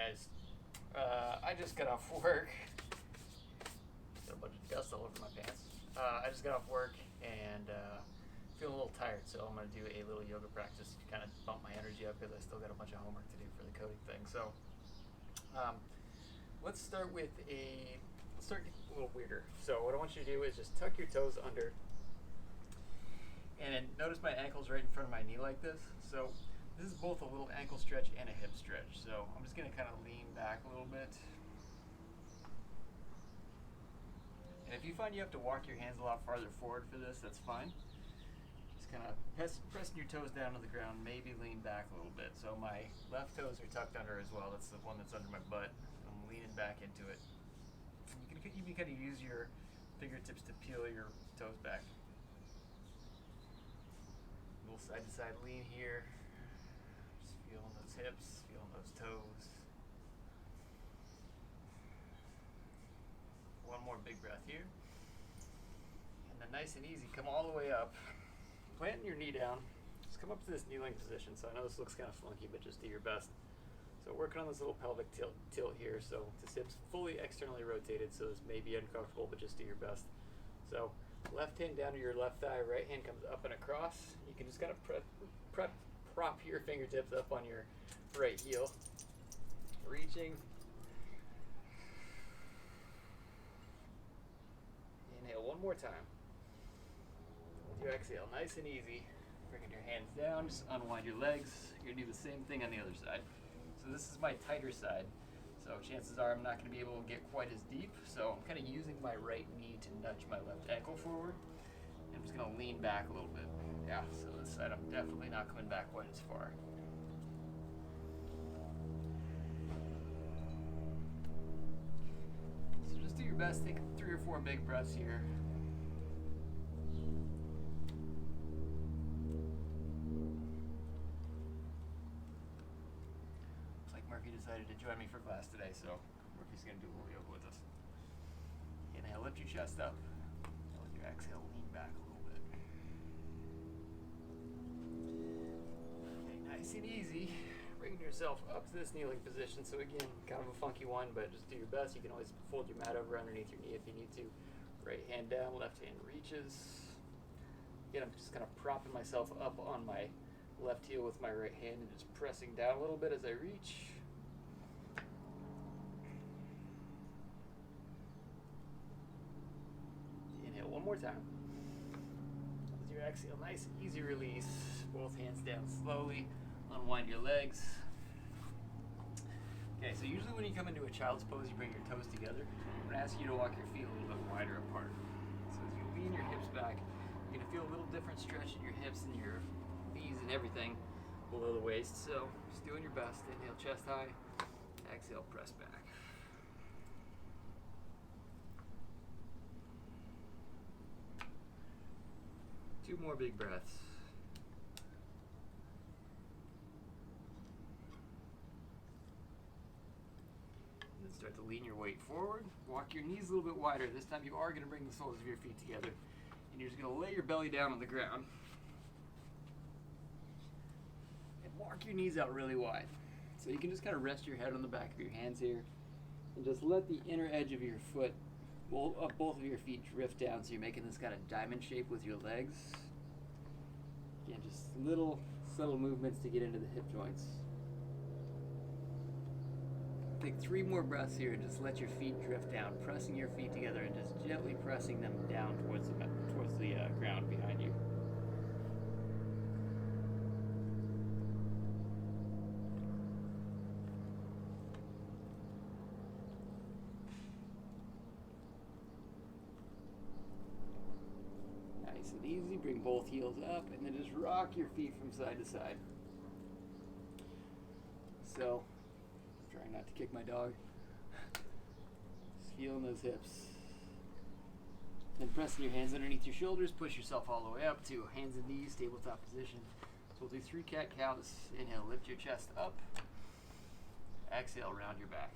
guys. I just got off work. Got a bunch of dust all over my pants. I just got off work and feel a little tired, so I'm going to do a little yoga practice to kind of bump my energy up because I still got a bunch of homework to do for the coding thing. So let's start a little weirder. So what I want you to do is just tuck your toes under, and then notice my ankle's right in front of my knee like this. So this is both a little ankle stretch and a hip stretch. So I'm just going to kind of lean back a little bit. And if you find you have to walk your hands a lot farther forward for this, that's fine. Just kind of pressing your toes down to the ground, maybe lean back a little bit. So my left toes are tucked under as well. That's the one that's under my butt. I'm leaning back into it. You can kind of use your fingertips to peel your toes back. A little side to side lean here. Just feeling those hips, feeling those toes. One more big breath here. And then nice and easy, come all the way up. Planting your knee down. Just come up to this kneeling position. So I know this looks kind of funky, but just do your best. So working on this little pelvic tilt here. So this hip's fully externally rotated, so this may be uncomfortable, but just do your best. So left hand down to your left thigh, right hand comes up and across. You can just kind of prop your fingertips up on your right heel. Reaching. Inhale one more time. With your exhale, nice and easy. Bringing your hands down, just unwind your legs. You're gonna do the same thing on the other side. So this is my tighter side. So chances are I'm not gonna be able to get quite as deep. So I'm kind of using my right knee to nudge my left ankle forward. And I'm just gonna lean back a little bit. Yeah, so this side I'm definitely not coming back quite as far. So just do your best, take 3 or 4 big breaths here. Murphy decided to join me for class today, so Murphy's going to do a little yoga with us. Inhale, lift your chest up. And with your exhale, lean back a little bit. Okay, nice and easy. Bringing yourself up to this kneeling position. So again, kind of a funky one, but just do your best. You can always fold your mat over underneath your knee if you need to. Right hand down, left hand reaches. Again, I'm just kind of propping myself up on my left heel with my right hand and just pressing down a little bit as I reach. Inhale one more time. With your exhale, nice and easy release. Both hands down slowly. Unwind your legs. Okay, so usually when you come into a child's pose, you bring your toes together. I'm going to ask you to walk your feet a little bit wider apart. So as you lean your hips back, you're going to feel a little different stretch in your hips and your knees and everything below the waist. So just doing your best. Inhale, chest high. Exhale, press back. Two more big breaths. And then start to lean your weight forward. Walk your knees a little bit wider. This time you are going to bring the soles of your feet together. And you're just going to lay your belly down on the ground. And walk your knees out really wide. So you can just kind of rest your head on the back of your hands here. And just let the inner edge of your foot, of both of your feet, drift down. So you're making this kind of diamond shape with your legs. Again, just little subtle movements to get into the hip joints. Take 3 more breaths here and just let your feet drift down, pressing your feet together and just gently pressing them down towards the ground behind you. Nice and easy. Bring both heels up and then just rock your feet from side to side. So, trying not to kick my dog. Just feeling those hips. Then pressing your hands underneath your shoulders, push yourself all the way up to hands and knees, tabletop position. So we'll do 3 cat counts. Inhale, lift your chest up. Exhale, round your back.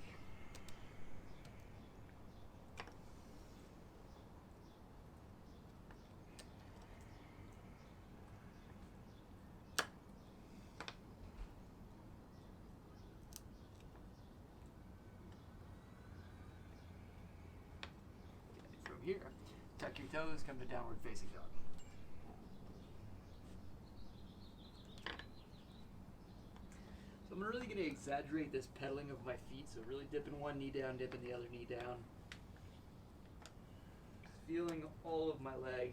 here, tuck your toes, come to downward facing dog. So I'm really going to exaggerate this pedaling of my feet, so really dipping one knee down, dipping the other knee down. Feeling all of my leg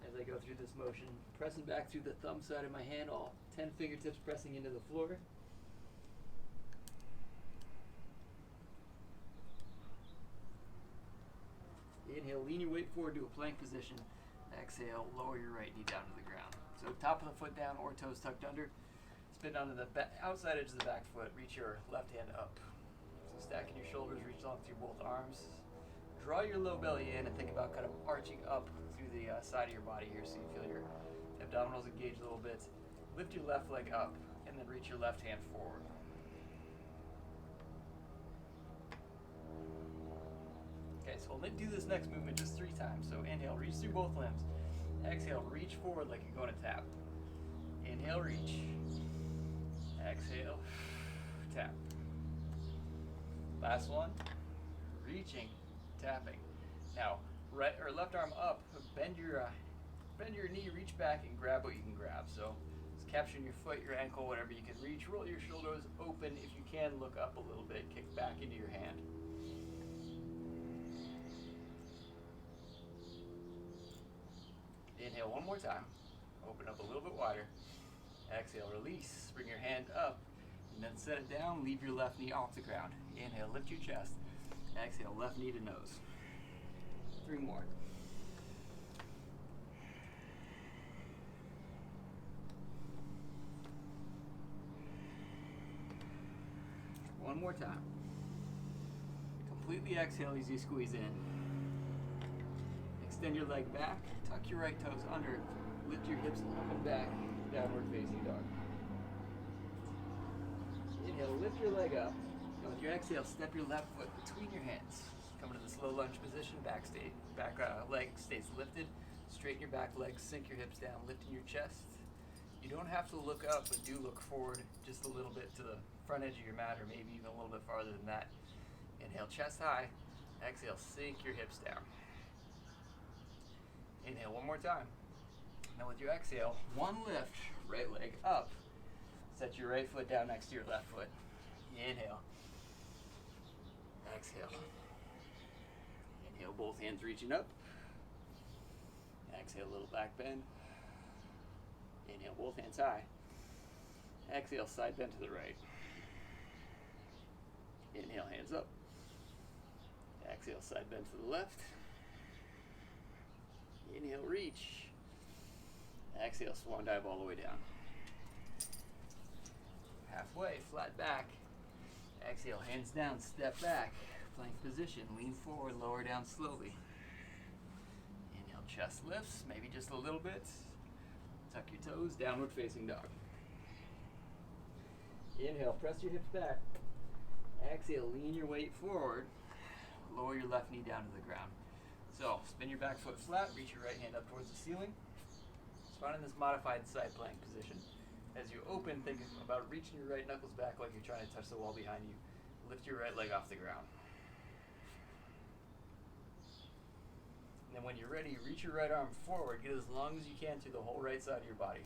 as I go through this motion, pressing back through the thumb side of my hand, all 10 fingertips pressing into the floor. Inhale, lean your weight forward to a plank position. Exhale, lower your right knee down to the ground. So top of the foot down or toes tucked under. Spin onto the outside edge of the back foot. Reach your left hand up. So stacking your shoulders, reach long through both arms. Draw your low belly in and think about kind of arching up through the side of your body here so you feel your abdominals engage a little bit. Lift your left leg up and then reach your left hand forward. Okay, so we'll do this next movement just 3 times. So inhale, reach through both limbs. Exhale, reach forward like you're going to tap. Inhale, reach. Exhale, tap. Last one, reaching, tapping. Now, right or left arm up, bend your knee, reach back and grab what you can grab. So it's capturing your foot, your ankle, whatever you can reach. Roll your shoulders open. If you can, look up a little bit, kick back into your hand. Inhale one more time. Open up a little bit wider. Exhale, release. Bring your hand up and then set it down. Leave your left knee off the ground. Inhale, lift your chest. Exhale, left knee to nose. 3 more. One more time. Completely exhale as you squeeze in. Extend your leg back. Tuck your right toes under. Lift your hips up and back. Downward facing dog. Inhale, lift your leg up. And with your exhale, step your left foot between your hands. Come into the slow lunge position. Back leg stays lifted. Straighten your back legs. Sink your hips down. Lifting your chest. You don't have to look up, but do look forward just a little bit to the front edge of your mat, or maybe even a little bit farther than that. Inhale, chest high. Exhale, sink your hips down. Inhale one more time. Now with your exhale, one lift, right leg up. Set your right foot down next to your left foot. Inhale. Exhale. Inhale, both hands reaching up. Exhale, a little back bend. Inhale, both hands high. Exhale, side bend to the right. Inhale, hands up. Exhale, side bend to the left. Inhale, reach. Exhale, swan dive all the way down. Halfway, flat back. Exhale, hands down, step back. Plank position, lean forward, lower down slowly. Inhale, chest lifts, maybe just a little bit. Tuck your toes, downward facing dog. Inhale, press your hips back. Exhale, lean your weight forward. Lower your left knee down to the ground. So, spin your back foot flat, reach your right hand up towards the ceiling. Find in this modified side plank position. As you open, think about reaching your right knuckles back like you're trying to touch the wall behind you. Lift your right leg off the ground. And then when you're ready, reach your right arm forward. Get as long as you can through the whole right side of your body.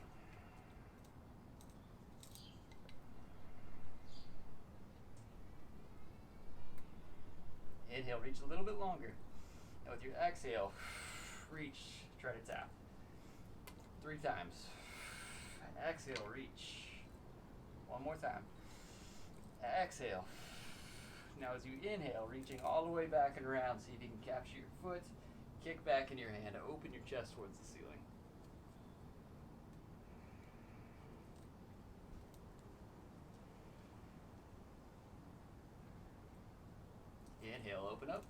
Inhale, reach a little bit longer. And with your exhale, reach, try to tap. 3 times. Exhale, reach. One more time. Exhale. Now as you inhale, reaching all the way back and around, see if you can capture your foot, kick back in your hand, open your chest towards the ceiling. Inhale, open up.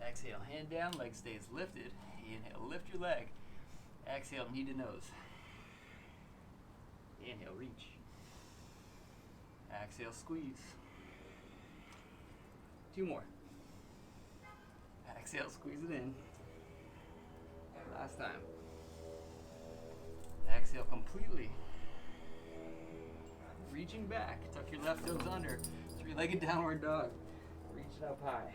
Exhale, hand down, leg stays lifted. Inhale, lift your leg. Exhale, knee to nose. Inhale, reach. Exhale, squeeze. 2 more. Exhale, squeeze it in. Last time. Exhale completely. Reaching back, tuck your left toes under. 3-legged downward dog. Reaching up high.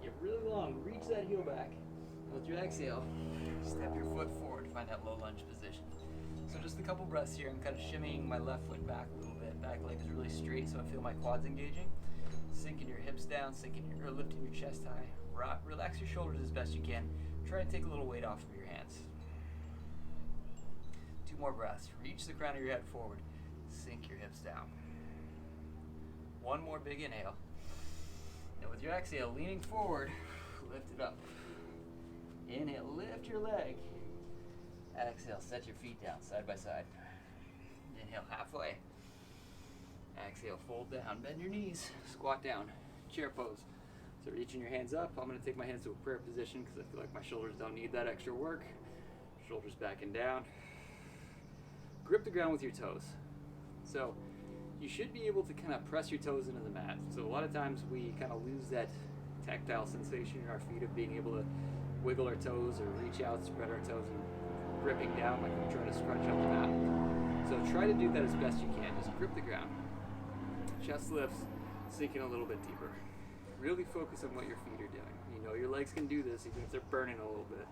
Get really long, reach that heel back. With your exhale, step your foot forward, find that low lunge position. So just a couple breaths here. I'm kind of shimmying my left foot back a little bit. Back leg is really straight, so I feel my quads engaging. Sinking your hips down, lifting your chest high. Relax your shoulders as best you can. Try and take a little weight off of your hands. 2 more breaths. Reach the crown of your head forward. Sink your hips down. 1 more big inhale. Now with your exhale, leaning forward, lift it up. Inhale, lift your leg. Exhale, set your feet down side by side. Inhale, halfway. Exhale, fold down, bend your knees, squat down, chair pose. So reaching your hands up, I'm going to take my hands to a prayer position because I feel like my shoulders don't need that extra work. Shoulders back and down. Grip the ground with your toes. So you should be able to kind of press your toes into the mat. So a lot of times we kind of lose that tactile sensation in our feet of being able to wiggle our toes or reach out, spread our toes, and gripping down like we're trying to scrunch up the mat. So try to do that as best you can. Just grip the ground. Chest lifts, sinking a little bit deeper. Really focus on what your feet are doing. You know your legs can do this even if they're burning a little bit.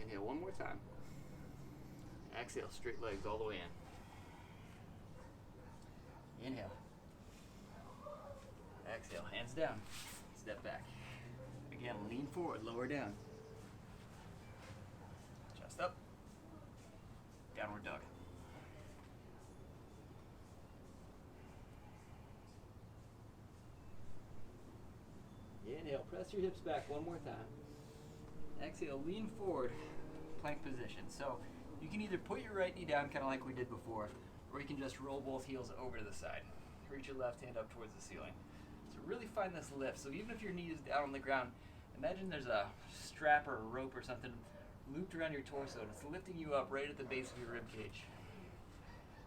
Inhale 1 more time. Exhale, straight legs all the way in. Inhale. Exhale, hands down. Step back. Again, lean forward, lower down. Chest up. Downward dog. Inhale, press your hips back 1 more time. Exhale, lean forward, plank position. So you can either put your right knee down, kind of like we did before, or you can just roll both heels over to the side. Reach your left hand up towards the ceiling. So really find this lift. So even if your knee is down on the ground, imagine there's a strap or a rope or something looped around your torso, and it's lifting you up right at the base of your rib cage.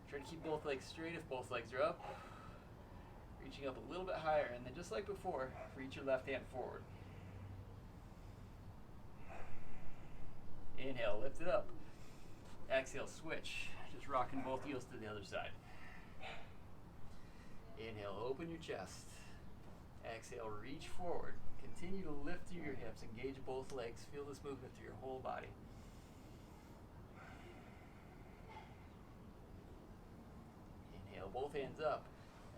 Try to keep both legs straight if both legs are up. Reaching up a little bit higher, and then just like before, reach your left hand forward. Inhale, lift it up. Exhale, switch. Just rocking both heels to the other side. Inhale, open your chest. Exhale, reach forward. Continue to lift through your hips. Engage both legs. Feel this movement through your whole body. Inhale, both hands up.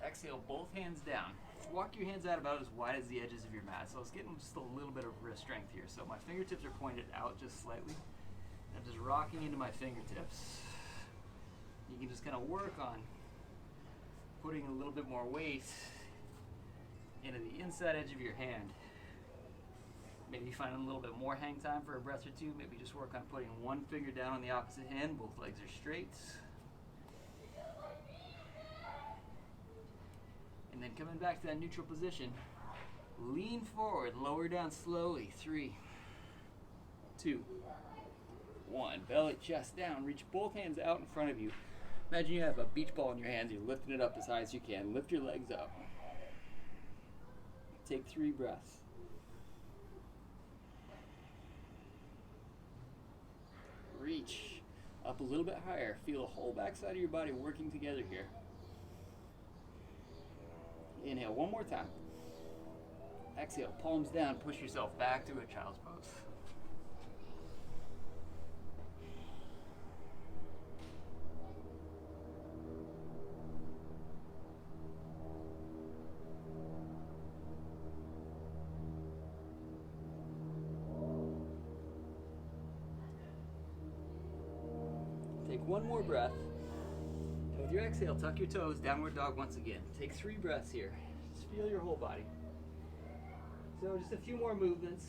Exhale, both hands down. Walk your hands out about as wide as the edges of your mat. So I was getting just a little bit of wrist strength here. So my fingertips are pointed out just slightly. I'm just rocking into my fingertips. You can just kind of work on putting a little bit more weight into the inside edge of your hand. Maybe find a little bit more hang time for a breath or two. Maybe just work on putting one finger down on the opposite hand. Both legs are straight. And then coming back to that neutral position, lean forward, lower down slowly. 3, 2, 1. Belly, chest down. Reach both hands out in front of you. Imagine you have a beach ball in your hands. You're lifting it up as high as you can. Lift your legs up. Take 3 breaths. Reach up a little bit higher. Feel the whole back side of your body working together here. Inhale 1 more time. Exhale, palms down. Push yourself back to a child's pose. Take 1 more breath. And with your exhale, tuck your toes, downward dog once again. Take 3 breaths here. Just feel your whole body. So just a few more movements.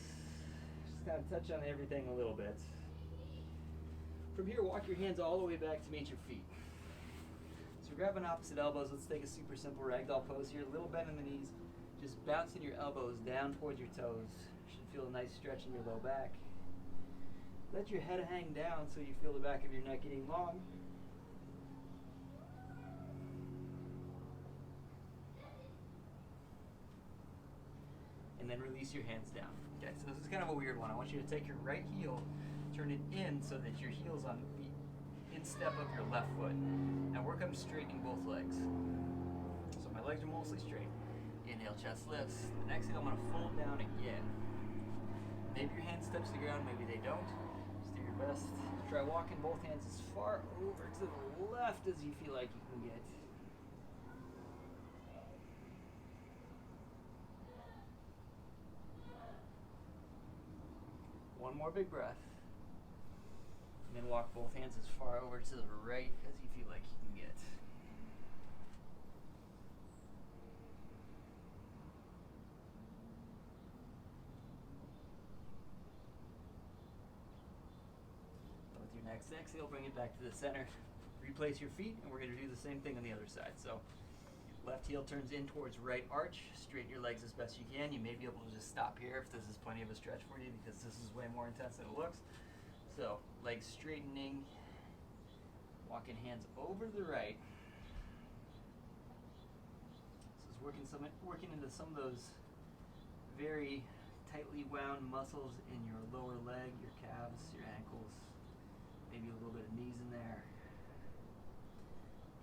Just kind of touch on everything a little bit. From here, walk your hands all the way back to meet your feet. So grabbing opposite elbows, let's take a super simple ragdoll pose here. A little bend in the knees. Just bouncing your elbows down towards your toes. Should feel a nice stretch in your low back. Let your head hang down so you feel the back of your neck getting long. And then release your hands down. Okay, so this is kind of a weird one. I want you to take your right heel, turn it in so that your heel's on the instep of your left foot. Now work on straightening both legs. So my legs are mostly straight. Inhale, chest lifts. And exhale, I'm going to fold down again. Maybe your hands touch the ground, maybe they don't. Just do your best. Try walking both hands as far over to the left as you feel like you can get. One more big breath. And then walk both hands as far over to the right as you feel like you can get. With your next exhale, bring it back to the center. Replace your feet, and we're going to do the same thing on the other side. So left heel turns in towards right arch. Straighten your legs as best you can. You may be able to just stop here if this is plenty of a stretch for you, because this is way more intense than it looks. So legs straightening, walking hands over to the right. This is working into some of those very tightly wound muscles in your lower leg, your calves, your ankles, maybe a little bit of knees in there.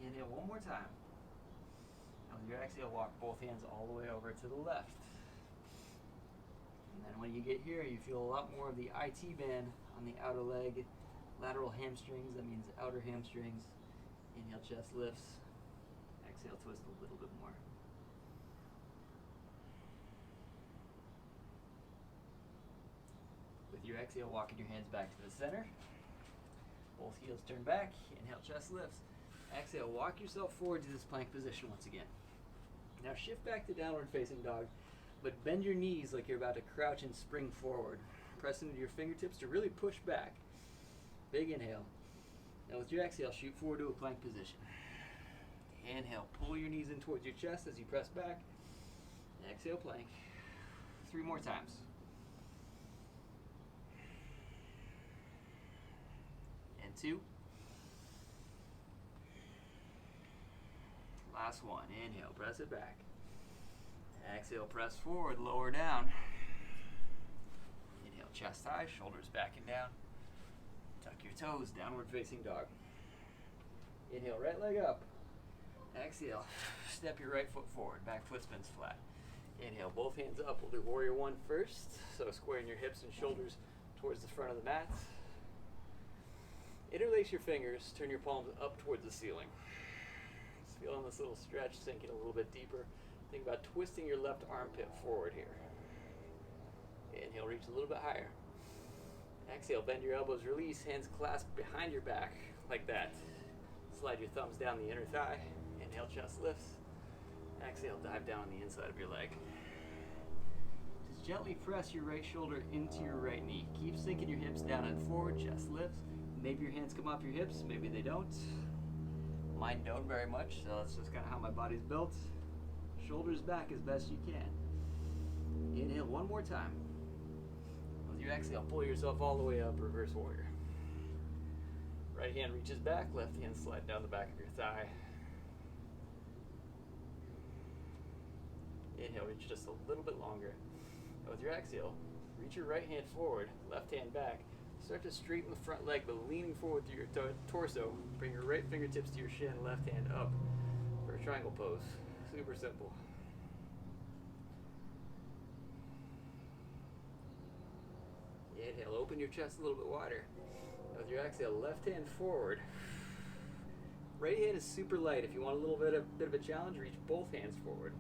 Inhale one more time. With your exhale, walk both hands all the way over to the left. And then when you get here, you feel a lot more of the IT band on the outer leg, lateral hamstrings, that means outer hamstrings. Inhale, chest lifts. Exhale, twist a little bit more. With your exhale, walking your hands back to the center. Both heels turn back. Inhale, chest lifts. Exhale, walk yourself forward to this plank position once again. Now shift back to downward facing dog, but bend your knees like you're about to crouch and spring forward. Press into your fingertips to really push back. Big inhale. Now with your exhale, shoot forward to a plank position. Inhale, pull your knees in towards your chest as you press back. Exhale, plank. 3 more times. And 2. Last one. Inhale, press it back. Exhale, press forward, lower down. Inhale, chest high, shoulders back and down. Tuck your toes, downward facing dog. Inhale, right leg up. Exhale, step your right foot forward, back foot spins flat. Inhale, both hands up. We'll do warrior 1 first. So squaring your hips and shoulders towards the front of the mat. Interlace your fingers, turn your palms up towards the ceiling. Feeling this little stretch, sinking a little bit deeper. Think about twisting your left armpit forward here. Inhale, reach a little bit higher. Exhale, bend your elbows, release, hands clasped behind your back, like that. Slide your thumbs down the inner thigh. Inhale, chest lifts. Exhale, dive down on the inside of your leg. Just gently press your right shoulder into your right knee. Keep sinking your hips down and forward, chest lifts. Maybe your hands come off your hips, maybe they don't. Mine don't very much, so that's just kind of how my body's built. Shoulders back as best you can. Inhale one more time. With your exhale, pull yourself all the way up, reverse warrior. Right hand reaches back, left hand slide down the back of your thigh. Inhale, reach just a little bit longer. And with your exhale, reach your right hand forward, left hand back. Start to straighten the front leg, but leaning forward through your torso. Bring your right fingertips to your shin, left hand up for a triangle pose. Super simple. Inhale, open your chest a little bit wider. With your exhale, left hand forward. Right hand is super light. If you want a little bit of a challenge, reach both hands forward.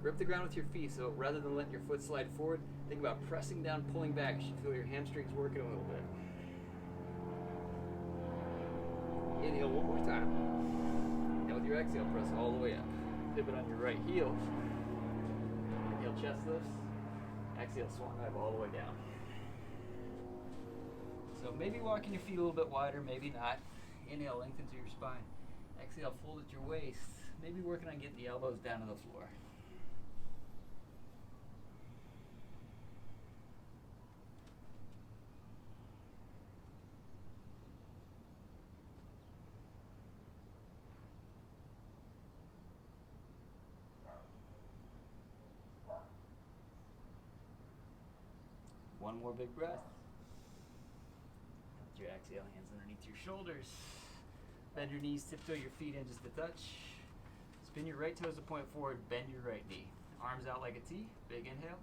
Grip the ground with your feet, so rather than letting your foot slide forward, think about pressing down, pulling back. You should feel your hamstrings working a little bit. Inhale one more time. And with your exhale, press all the way up. Pivot on your right heel. Inhale, chest lifts. Exhale, swan dive all the way down. So maybe walking your feet a little bit wider, maybe not. Inhale, lengthen through your spine. Exhale, fold at your waist. Maybe working on getting the elbows down to the floor. One more big breath. With your exhale, hands underneath your shoulders. Bend your knees, tiptoe your feet in just a touch. Spin your right toes to point forward, bend your right knee. Arms out like a T, big inhale.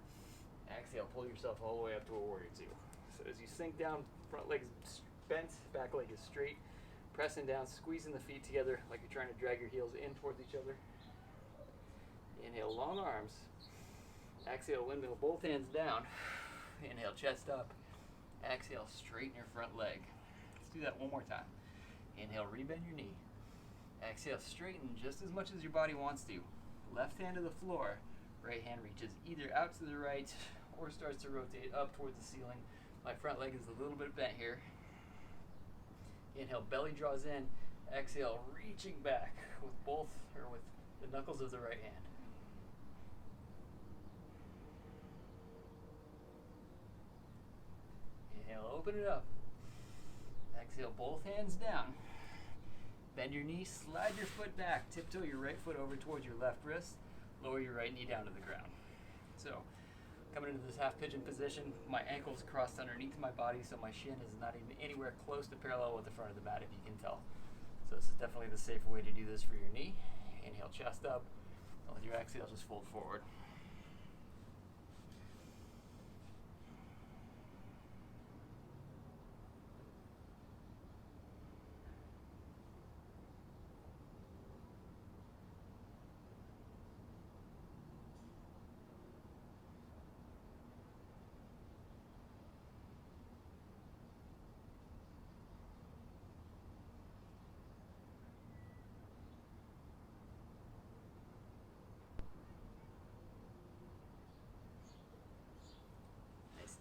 Exhale, pull yourself all the way up to a warrior two. So as you sink down, front leg's bent, back leg is straight, pressing down, squeezing the feet together like you're trying to drag your heels in towards each other. Inhale, long arms. Exhale, windmill, both hands down. Inhale, chest up. Exhale, straighten your front leg. Let's do that one more time. Inhale, rebend your knee. Exhale, straighten just as much as your body wants to. Left hand to the floor. Right hand reaches either out to the right or starts to rotate up towards the ceiling. My front leg is a little bit bent here. Inhale, belly draws in. Exhale, reaching back with with the knuckles of the right hand. Inhale, open it up. Exhale, both hands down. Bend your knee, slide your foot back, tiptoe your right foot over towards your left wrist, lower your right knee down to the ground. So, coming into this half pigeon position, my ankle's crossed underneath my body, so my shin is not even anywhere close to parallel with the front of the mat, if you can tell. So this is definitely the safer way to do this for your knee. Inhale, chest up, and with your exhale, just fold forward.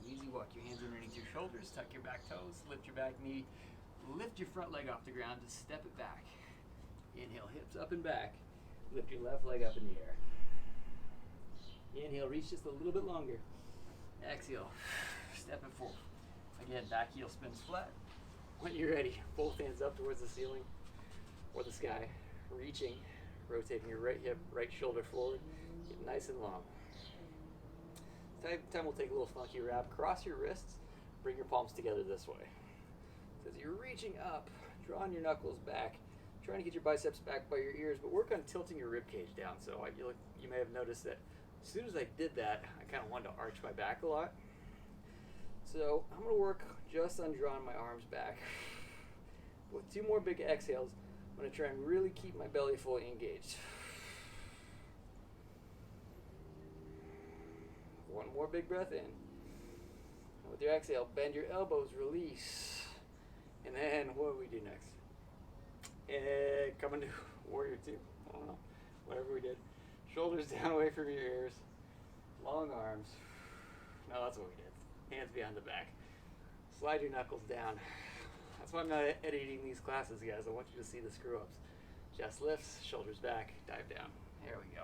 Easy, walk your hands underneath your shoulders, tuck your back toes, lift your back knee, lift your front leg off the ground, just step it back. Inhale, hips up and back, lift your left leg up in the air. Inhale, reach just a little bit longer. Exhale, step it forward. Again, back heel spins flat. When you're ready, both hands up towards the ceiling or the sky, reaching, rotating your right hip, right shoulder forward, get nice and long. Time will take a little funky wrap. Cross your wrists, bring your palms together this way. So as you're reaching up, drawing your knuckles back, trying to get your biceps back by your ears, but work on tilting your rib cage down. So you may have noticed that as soon as I did that, I kind of wanted to arch my back a lot. So I'm going to work just on drawing my arms back. With 2 more big exhales, I'm going to try and really keep my belly fully engaged. 1 more big breath in. And with your exhale, bend your elbows, release. And then what do we do next? Come into warrior two. I don't know. Whatever we did. Shoulders down away from your ears. Long arms. No, that's what we did. Hands behind the back. Slide your knuckles down. That's why I'm not editing these classes, guys. I want you to see the screw ups. Chest lifts, shoulders back, dive down. There we go.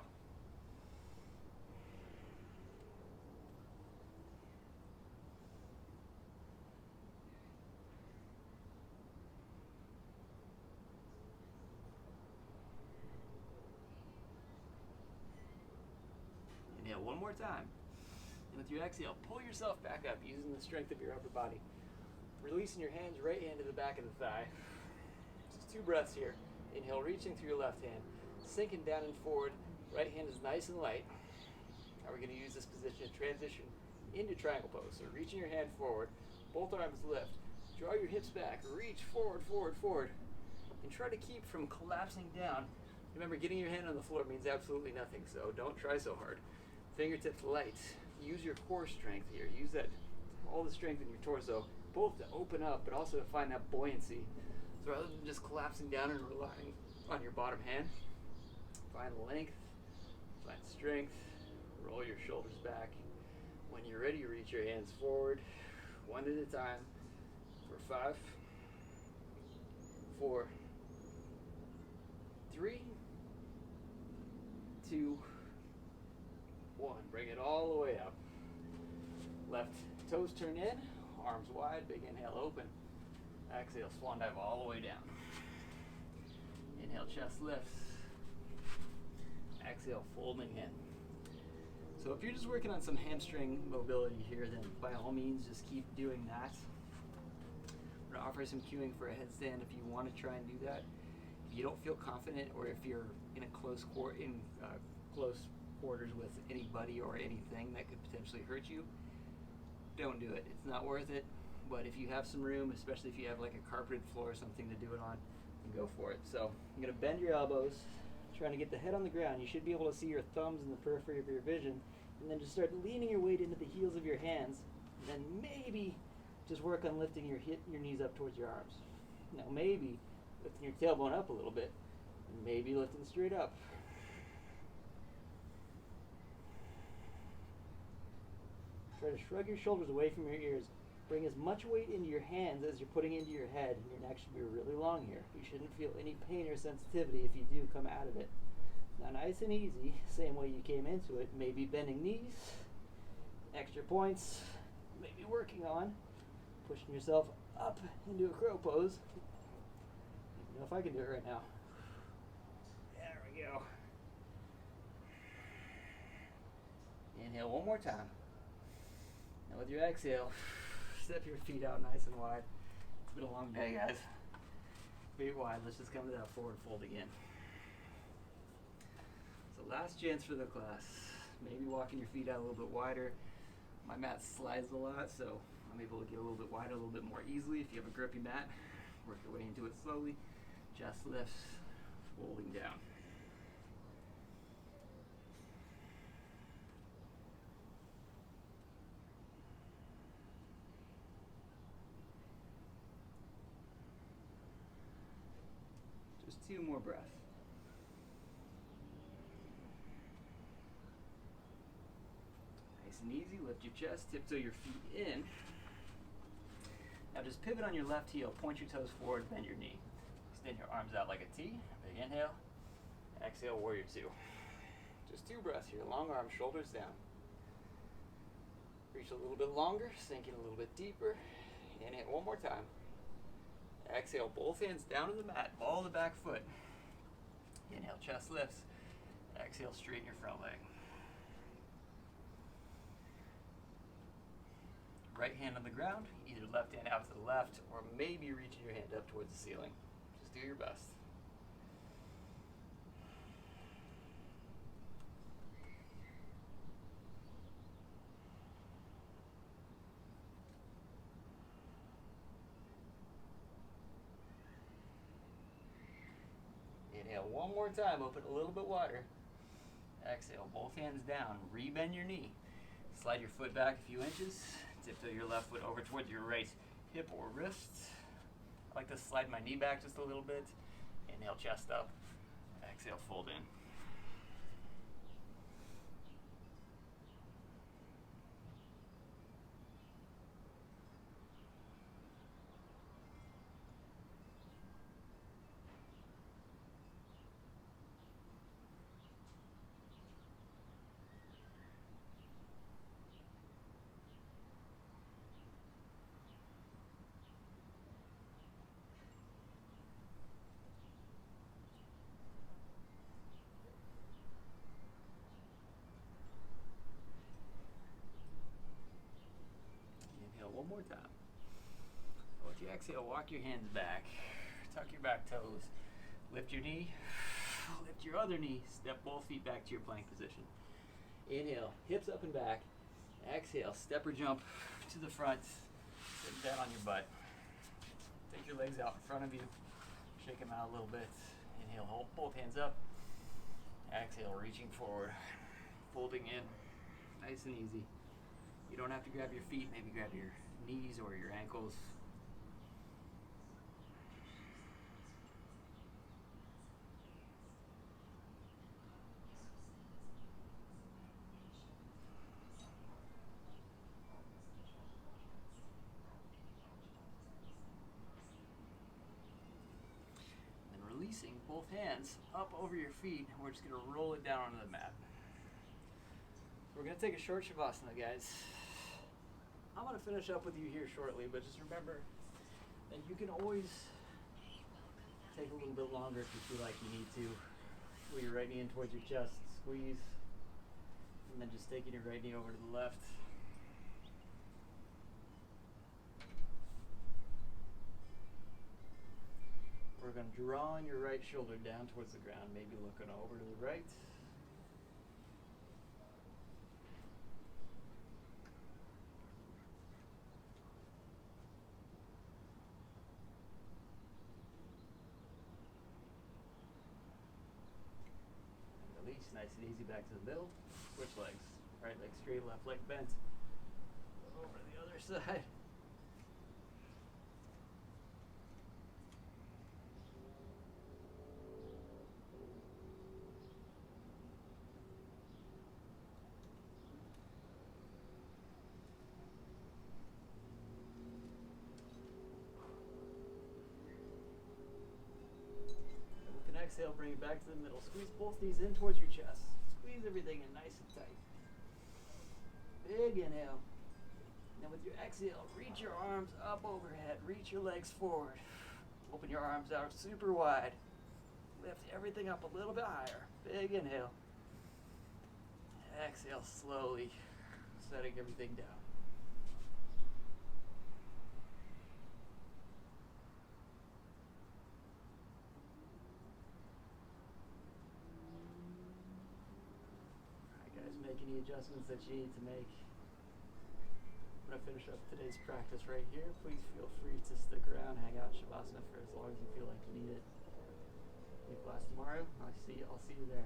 Inhale 1 more time. And with your exhale, pull yourself back up using the strength of your upper body. Releasing your hands, right hand to the back of the thigh. Just 2 breaths here. Inhale, reaching through your left hand. Sinking down and forward. Right hand is nice and light. Now we're going to use this position to transition into triangle pose. So reaching your hand forward, both arms lift. Draw your hips back, reach forward, forward, forward. And try to keep from collapsing down. Remember, getting your hand on the floor means absolutely nothing, so don't try so hard. Fingertips light. Use your core strength here. Use that, all the strength in your torso, both to open up, but also to find that buoyancy. So rather than just collapsing down and relying on your bottom hand, find length, find strength, roll your shoulders back. When you're ready, reach your hands forward, 1 at a time, for 5, 4, 3, 2, 1. Bring it all the way up. Left toes turn in, arms wide, big inhale open. Exhale, swan dive all the way down. Inhale, chest lifts. Exhale, folding in. So if you're just working on some hamstring mobility here, then by all means, just keep doing that. I'm going to offer some cueing for a headstand if you want to try and do that. If you don't feel confident, or if you're in a close quarters with anybody or anything that could potentially hurt you, don't do it. It's not worth it. But if you have some room, especially if you have like a carpeted floor or something to do it on, then go for it. So I'm going to bend your elbows, trying to get the head on the ground. You should be able to see your thumbs in the periphery of your vision, and then just start leaning your weight into the heels of your hands, and then maybe just work on lifting your knees up towards your arms. Now maybe lifting your tailbone up a little bit, and maybe lifting straight up. Try to shrug your shoulders away from your ears. Bring as much weight into your hands as you're putting into your head, and your neck should be really long here. You shouldn't feel any pain or sensitivity if you do come out of it. Now nice and easy, same way you came into it, maybe bending knees, extra points, maybe working on pushing yourself up into a crow pose. I don't know if I can do it right now. There we go. Inhale one more time. Now with your exhale, step your feet out nice and wide. It's been a long day, guys. Feet wide. Let's just come to that forward fold again. So last chance for the class. Maybe walking your feet out a little bit wider. My mat slides a lot, so I'm able to get a little bit wider, a little bit more easily. If you have a grippy mat, work your way into it slowly. Chest lifts, folding down. Just 2 more breaths. Nice and easy. Lift your chest, tiptoe your feet in. Now just pivot on your left heel, point your toes forward, bend your knee. Extend your arms out like a T. Big inhale. Exhale, warrior 2. Just 2 breaths here. Long arms, shoulders down. Reach a little bit longer, sink in a little bit deeper. Inhale one more time. Exhale, both hands down on the mat, ball the back foot. Inhale, chest lifts. Exhale, straighten your front leg. Right hand on the ground, either left hand out to the left, or maybe reaching your hand up towards the ceiling. Just do your best. Inhale one more time, open a little bit wider. Exhale, both hands down, rebend your knee. Slide your foot back a few inches. Tiptoe your left foot over towards your right hip or wrist. I like to slide my knee back just a little bit. Inhale, chest up. Exhale, fold in. One more time. With your exhale, walk your hands back. Tuck your back toes. Lift your knee. Lift your other knee. Step both feet back to your plank position. Inhale, hips up and back. Exhale, step or jump to the front. Sit down on your butt. Take your legs out in front of you. Shake them out a little bit. Inhale, hold both hands up. Exhale, reaching forward. Folding in. Nice and easy. You don't have to grab your feet, maybe grab your knees or your ankles. And releasing both hands up over your feet, we're just going to roll it down onto the mat. We're going to take a short shavasana, guys. I'm going to finish up with you here shortly, but just remember that you can always take a little bit longer if you feel like you need to. Pull your right knee in towards your chest, squeeze, and then just taking your right knee over to the left. We're going to draw your right shoulder down towards the ground, maybe looking over to the right. Release nice and easy back to the middle. Switch legs. Right leg straight, left leg bent. Over to the other side. Exhale, bring it back to the middle. Squeeze both knees in towards your chest. Squeeze everything in nice and tight. Big inhale. Then with your exhale, reach your arms up overhead. Reach your legs forward. Open your arms out super wide. Lift everything up a little bit higher. Big inhale. Exhale slowly, setting everything down. Make any adjustments that you need to make. I'm going to finish up today's practice right here. Please feel free to stick around, hang out in Shavasana for as long as you feel like you need it. Class tomorrow. I'll see you there.